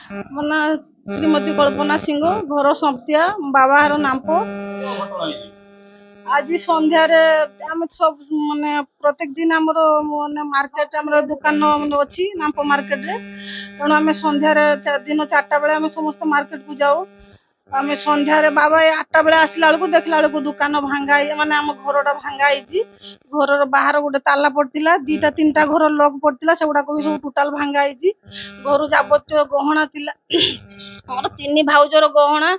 ମୋ ଶ୍ରୀମତୀ କଳ୍ପନା ସିଂହ, ଘର ସମ୍ପତିଆ, ବାବା ଘର ନାମ୍ପ। ଆଜି ସନ୍ଧ୍ୟାରେ ଆମେ ସବୁ ମାନେ ପ୍ରତ୍ୟେକ ଦିନ ଆମର ମାନେ ମାର୍କେଟ ଆମର ଦୋକାନ ଅଛି ନାମ୍ପ ମାର୍କେଟରେ। ତେଣୁ ଆମେ ସନ୍ଧ୍ୟାରେ ଦିନ 4ଟା ବେଳେ ଆମେ ସମସ୍ତେ ମାର୍କେଟକୁ ଯାଉ। ଆମେ ସନ୍ଧ୍ୟାରେ ବାବା 8ଟା ବେଳେ ଆସିଲା ବେଳକୁ ଦେଖିଲା ବେଳକୁ ଦୋକାନ ଭାଙ୍ଗା ମାନେ ଆମ ଘରଟା ଭାଙ୍ଗା ହେଇଛି। ଘରର ବାହାର ଗୋଟେ ତାଲା ପଡିଥିଲା, 2ଟା 3ଟା ଘର ଲକ୍ ପଡିଥିଲା, ସେଗୁଡାକ ବି ସବୁ ଟୋଟାଲ ଭାଙ୍ଗା ହେଇଛି। ଘରୁ ଯାବତୀୟ ଗହଣା ଥିଲା, ଆମର 3 ଭାଉଜର ଗହଣା,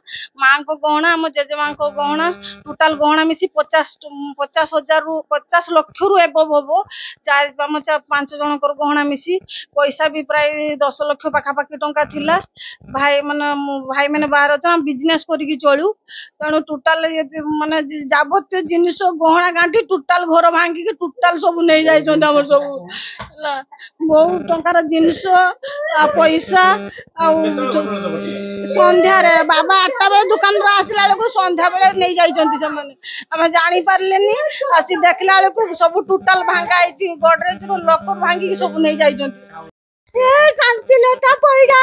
ମାଙ୍କ ଗହଣା, ଆମ ଜେଜେମାଙ୍କ ଗହଣା, ଟୋଟାଲ ଗହଣା ମିଶି 50 ଲକ୍ଷରୁ ଏବଭ ହବ। ଆମ 5 ଜଣଙ୍କର ଗହଣା ମିଶି ପଇସା ବି ପ୍ରାୟ 10 ଲକ୍ଷ ପାଖାପାଖି ଟଙ୍କା ଥିଲା। ଭାଇ ମାନେ ବାହାର ଅଛନ୍ତି, ବିଜନେସ କରିକି ଚଳୁ। ତେଣୁ ଟୋଟାଲ ମାନେ ଯାବତୀୟ ଜିନିଷ ଗହଣା ଗାଣ୍ଠି ଟୋଟାଲ ଘର ଭାଙ୍ଗିକି ଟୋଟାଲ ସବୁ ନେଇ ଯାଇଛନ୍ତି ଆମର ସବୁ ହେଲା। ବହୁତ ଟଙ୍କାର ଜିନିଷ ପଇସା ଆଉ ସନ୍ଧ୍ୟାରେ ବାବା 8ଟା ବେଳେ ଦୋକାନରୁ ଆସିଲା ବେଳକୁ ସନ୍ଧ୍ୟା ବେଳେ ନେଇ ଯାଇଛନ୍ତି ସେମାନେ। ଆମେ ଜାଣି ପାରିଲେନି, ଆସି ଦେଖିଲା ବେଳକୁ ସବୁ ଟୋଟାଲ ଭାଙ୍ଗା ହେଇଛି। ଗଡରେଜର ଲକର ଭାଙ୍ଗିକି ସବୁ ନେଇ ଯାଇଛନ୍ତି। ଶାନ୍ତିଲତା ପଇଡା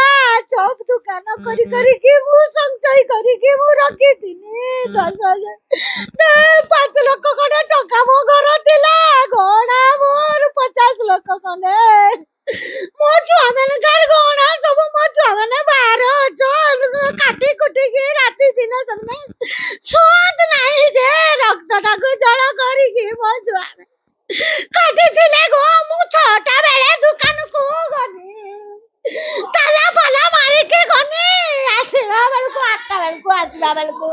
ଚପ ଦୋକାନ କରିକି ମୁଁ ସଞ୍ଚୟ କରିକି ମୁଁ ରଖିଥିଲି 5 ଲକ୍ଷ ଖଣ୍ଡେ ଟଙ୍କା ମୋ ଘର ଥିଲା। ଗହଣା ମୋର 50 ଲକ୍ଷ ଖଣ୍ଡେ। ମୋ ଛୁଆ ମାନଙ୍କର ଗହଣା ସବୁ ମୋ ଛୁଆ ମାନେ ବାହାର ଅଛ କାଟି କୁଟିକି ରାତି ଦିନ ସେମାନେ ସୁଆଦ ନାହିଁ ଯେ ରକ୍ତଟାକୁ ଜଳ କରିକି ମୋ ଛୁଆ କାଟିଥିଲେ ଗো। ମୁଁ 6ଟା ବେଳେ ଦୋକାନକୁ ଗଲି, ତାଲା ଫାଲା ମାରିକି ଗନି, ଆସିଲା ବେଳକୁ 8ଟା ବେଳକୁ